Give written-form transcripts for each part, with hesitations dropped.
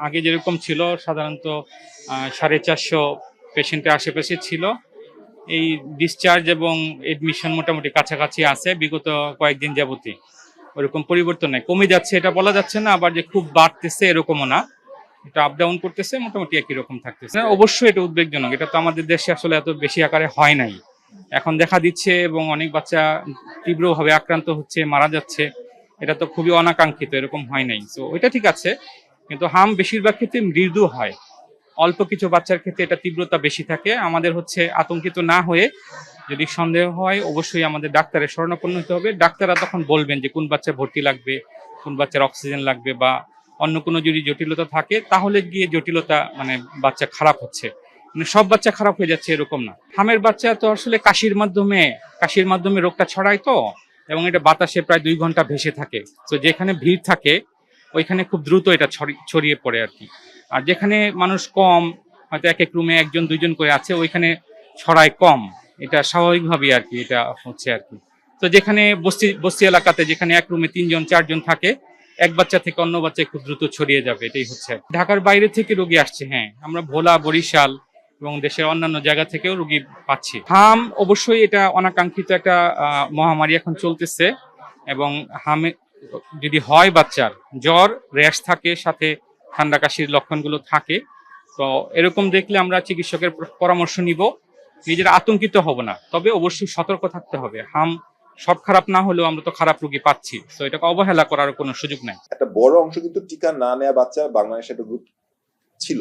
আগে যেরকম ছিল সাধারণত 450 পেশেন্টের আশেপাশে ছিল। এই ডিসচার্জ এবং এডমিশন মোটামুটি কাছাকাছি আছে বিগত কয়েকদিন যাবতই। ওরকম পরিবর্তন নাই, কমে যাচ্ছে এটা বলা যাচ্ছে না, আবার যে খুব বাড়তেছে এরকমও না। এটা আপ ডাউন করতেছে, মোটামুটি একই রকম থাকতেছে। অবশ্যই এটা উদ্বেগজনক, এটা তো আমাদের দেশে আসলে এত বেশি আকারে হয় নাই, এখন দেখা দিচ্ছে এবং অনেক বাচ্চা তীব্রভাবে আক্রান্ত হচ্ছে, মারা যাচ্ছে। এটা তো খুবই অনাকাঙ্ক্ষিত, এরকম হয় নাই। তো ওইটা ঠিক আছে, কিন্তু হাম বেশিরভাগ ক্ষেত্রে মৃদু হয়। অল্প কিছু বাচ্চার ক্ষেত্রে এটা তীব্রতা বেশি থাকে। আমাদের হচ্ছে আতঙ্কিত না হয়ে, যদি সন্দেহ হয় অবশ্যই আমাদের ডাক্তারের শরণাপন্ন হতে হবে। ডাক্তাররা তখন বলবেন যে কোন বাচ্চা ভর্তি লাগবে, কোন বাচ্চার অক্সিজেন লাগবে, বা অন্য কোনো যদি জটিলতা থাকে তাহলে গিয়ে জটিলতা মানে বাচ্চা খারাপ হচ্ছে, মানে সব বাচ্চা খারাপ হয়ে যাচ্ছে এরকম না। হামের বাচ্চা তো আসলে কাশির মাধ্যমে রোগটা ছড়ায় তো, এবং এটা বাতাসে প্রায় 2 ঘন্টা ভেসে থাকে। তো যেখানে ভিড় থাকে ওইখানে খুব দ্রুত এটা ছড়িয়ে পড়ে আর কি। আর যেখানে মানুষ কম, হয়তো এক এক রুমে একজন দুইজন করে আছে, ওইখানে ছড়ায় কম। এটা স্বাভাবিকভাবেই আর কি এটা হচ্ছে আর কি। তো যেখানে বস্তি বস্তি এলাকাতে যেখানে এক রুমে 3 জন 4 জন থাকে, এক বাচ্চা থেকে অন্য বাচ্চায় খুব দ্রুত ছড়িয়ে যাবে, এটাই হচ্ছে। ঢাকার বাইরে থেকে রোগী আসছে, হ্যাঁ, আমরা ভোলা, বরিশাল এবং দেশের অন্যান্য জায়গা থেকেও রোগী পাচ্ছি। হাম অবশ্যই এটা অনাকাঙ্ক্ষিত একটা মহামারী এখন চলতেছে, এবং হামে যদি হয় বাচ্চার জ্বর, র্যাশ থাকে, সাথে ঠান্ডা কাশির লক্ষণগুলো থাকে, তো এরকম দেখলে আমরা চিকিৎসকের পরামর্শ নিব। নিজের আতঙ্কিত হব না, তবে অবশ্যই সতর্ক থাকতে হবে। হাম সব খারাপ না হলেও আমরা তো খারাপ রোগী পাচ্ছি, তো এটাকে অবহেলা করার কোনো সুযোগ নাই। একটা বড় অংশ কিন্তু টিকা না নেওয়া বাচ্চা বাংলাদেশে একটা গ্রুপ ছিল।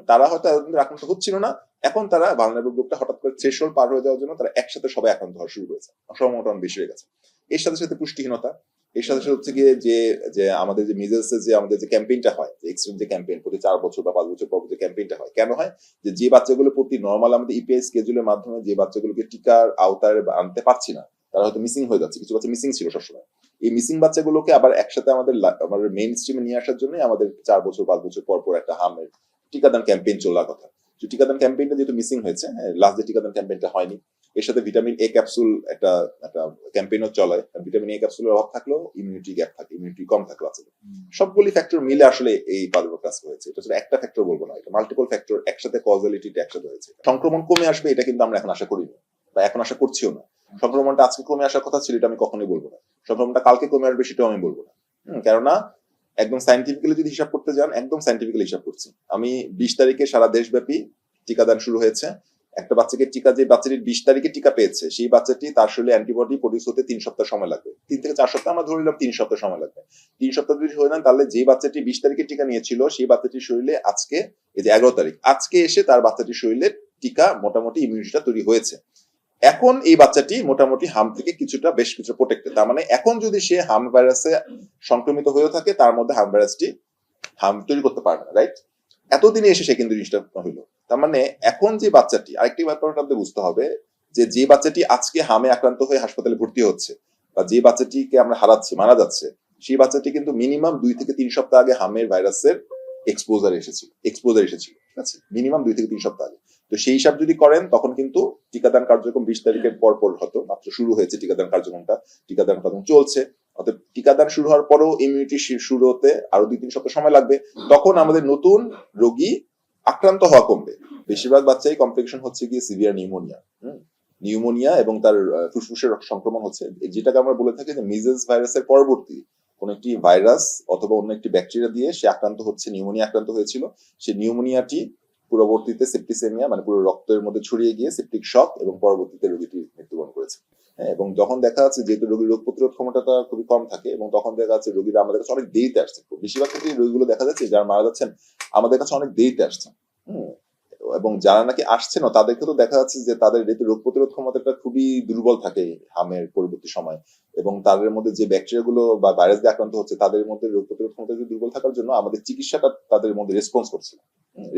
তারা হয়তো এতদিন আক্রান্ত হচ্ছিল না, এখন তারা ভালনারেবল গ্রুপটা হঠাৎ করে থ্রেশহোল্ড পার হয়ে যাওয়ার জন্য তারা একসাথে সবাই আক্রান্ত হওয়া শুরু করেছে, সম্ভাবনাটা অনেক বেশি হয়ে গেছে। এর সাথে সাথে পুষ্টিহীনতা, এর সাথে সাথে হচ্ছে গিয়ে যে যে আমাদের যে মিজেলসের যে আমাদের যে ক্যাম্পেইনটা হয়, যে এক্সট্রিম যে ক্যাম্পেইন প্রতি 4 বছর বা 5 বছর পর যে ক্যাম্পেইনটা হয়, কেন হয়? যে বাচ্চাগুলো প্রতি নর্মাল আমাদের ইপিআই স্কেজুলের মাধ্যমে যে বাচ্চাগুলোকে টিকার আওতায় আনতে পারছি না, তারা হয়তো মিসিং হয়ে যাচ্ছে। কিছু বাচ্চা মিসিং ছিল সবসময়। এই মিসিং বাচ্চাগুলোকে আবার একসাথে আমাদের মেইন স্ট্রিমে নিয়ে আসার জন্য আমাদের 4 বছর 5 বছর পর পর একটা হামের টিকাদান ক্যাম্পেইন চলার কথা। তো টিকাদান ক্যাম্পেইনটা যেহেতু মিসিং হয়েছে, লাস্ট যে টিকাদান ক্যাম্পেইনটা হয়নি, এর সাথে ভিটামিন এ ক্যাপসুল একটা একটা ক্যাম্পেইনও চলে। ভিটামিন এ ক্যাপসুলের অভাব থাকলেও ইমিউনিটি গ্যাপ থাকে, ইমিউনিটি কম থাকে বাচ্চাদের। সবগুলি ফ্যাক্টর মিলে আসলে এই প্রাদুর্ভাব কাজ হয়েছে। এটা শুধু একটা ফ্যাক্টর বলবো না, এটা মাল্টিপল ফ্যাক্টর একসাথে, কজালিটিটা একসাথে হয়েছে। সংক্রমণ কমে আসবে এটা কিন্তু আমরা এখন আশা করিনি, বা এখন আশা করছিও না। সংক্রমণটা আজকে কমে আসার কথা ছিল, এটা আমি কখনোই বলবো না। সংক্রমণটা কালকে কমে আসবে সেটাও আমি বলবো না। কেননা একদম সাইন্টিফিক্যালি যদি হিসাব করতে যান, একদম সাইন্টিফিক্যালি হিসাব করছি আমি। 20 তারিখে সারা দেশব্যাপী টিকাদান শুরু হয়েছে। একটা বাচ্চাকে টিকা, যে বাচ্চাটি 20 তারিখে টিকা পেয়েছে, সেই বাচ্চাটি তার শরীরে অ্যান্টিবডি প্রডিউস হতে 3 সপ্তাহ সময় লাগবে। 3 থেকে 4 সপ্তাহ আমরা ধরে নিলাম, 3 সপ্তাহ সময় লাগবে। 3 সপ্তাহ যদি হয়ে নেন, তাহলে যে বাচ্চাটি 20 তারিখে টিকা নিয়েছিল সেই বাচ্চাটির শরীরে আজকে, এই যে 11 তারিখ, আজকে এসে তার বাচ্চাটির শরীরে টিকা মোটামুটি ইমিউনিটিটা তৈরি হয়েছে। এখন এই বাচ্চাটি মোটামুটি হাম থেকে কিছুটা, বেশ কিছু প্রোটেক্টেড। তার মানে এখন যদি সে হাম ভাইরাসে সংক্রমিত হয়ে থাকে, তার মধ্যে হাম ভাইরাসটি হাম তৈরি করতে পারবে না, রাইট? এতদিনে এসে সে কিন্তু জিনিসটা হইলো। তার মানে এখন যে বাচ্চাটি, আরেকটি ব্যাপার আপনাদের বুঝতে হবে, যে বাচ্চাটি আজকে হামে আক্রান্ত হয়ে হাসপাতালে ভর্তি হচ্ছে, বা যে বাচ্চাটিকে আমরা হারাচ্ছি, মারা যাচ্ছে, সেই বাচ্চাটি কিন্তু মিনিমাম 2 থেকে 3 সপ্তাহ আগে হামের ভাইরাসের এক্সপোজার এসেছিল, ঠিক আছে? মিনিমাম 2 থেকে 3 সপ্তাহ আগে। তো সেই হিসাব যদি করেন, তখন কিন্তু টিকাদান কার্যক্রম 20 তারিখের পর পর হতো, মাত্র শুরু হয়েছে টিকাদান কার্যক্রমটা, টিকাদান চলছে। অর্থাৎ টিকাদান শুরু হওয়ার পরেও ইমিউনিটি শুরু হতে আরো 2-3 সপ্তাহ সময় লাগবে। তখন আমাদের নতুন রোগী আক্রান্ত হওয়া কমবে। বেশিরভাগ বাচ্চাই কমপ্লিকেশন হচ্ছে গিয়ে সিভিয়ার নিউমোনিয়া এবং তার ফুসফুসের সংক্রমণ হচ্ছে, যেটাকে আমরা বলে থাকি যে মিজেলস ভাইরাসের পরবর্তী কোন একটি ভাইরাস অথবা অন্য একটি ব্যাকটেরিয়া দিয়ে সে আক্রান্ত হচ্ছে, নিউমোনিয়া আক্রান্ত হয়েছিল। সে নিউমোনিয়াটি পরবর্তীতে সেপ্টিসেমিয়া, মানে পুরো রক্তের মধ্যে ছড়িয়ে গিয়ে সেপ্টিক শক, এবং পরবর্তীতে রোগীটি মৃত্যুবরণ করেছে। এবং যখন দেখা যাচ্ছে যেহেতু রোগীর রোগ প্রতিরোধ ক্ষমতাটা খুবই কম থাকে, এবং তখন দেখা যাচ্ছে রোগীরা আমাদের কাছে অনেক দেরিতে আসছে। বেশিরভাগ ক্ষেত্রে রোগীগুলো দেখা যাচ্ছে যারা মারা যাচ্ছেন আমাদের কাছে অনেক দেরিতে আসছেন। এবং যারা নাকি আসছে না, তাদেরকে তো দেখা যাচ্ছে যে তাদের যেহেতু রোগ প্রতিরোধ ক্ষমতাটা খুবই দুর্বল থাকে হামের পরবর্তী সময়, এবং তাদের মধ্যে যে ব্যাকটেরিয়া গুলো বা ভাইরাস দিয়ে আক্রান্ত হচ্ছে, তাদের মধ্যে রোগ প্রতিরোধ ক্ষমতা দুর্বল থাকার জন্য আমাদের চিকিৎসাটা তাদের মধ্যে রেসপন্স করছে না,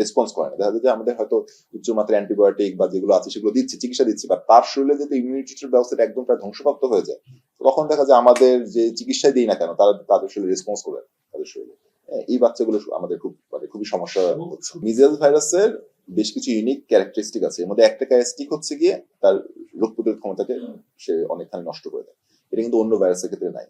রেসপন্স করে না। দেখা যায় যে আমাদের হয়তো উচ্চমাত্রা অ্যান্টিবায়োটিক বা যেগুলো আছে সেগুলো দিচ্ছি, চিকিৎসা দিচ্ছি, বা তার শরীরে যদি ইমিউনিটির ব্যবস্থাটা একদম প্রায় ধ্বংসপ্রাপ্ত হয়ে যায়, তখন দেখা যায় আমাদের যে চিকিৎসা দিই না কেন, তাদের শরীরে রেসপন্স করে তাদের শরীরে। এই বাচ্চাগুলো আমাদের খুবই সমস্যা হচ্ছে। মিজেলস ভাইরাসের বেশ কিছু ইউনিক ক্যারেক্টারিস্টিক আছে। এর মধ্যে একটা ক্যারেক্টারিস্টিক হচ্ছে গিয়ে তার রোগ প্রতিরোধ ক্ষমতাকে সে অনেকখানি নষ্ট করে দেয়। এটা কিন্তু অন্য ভাইরাসের ক্ষেত্রে নাই।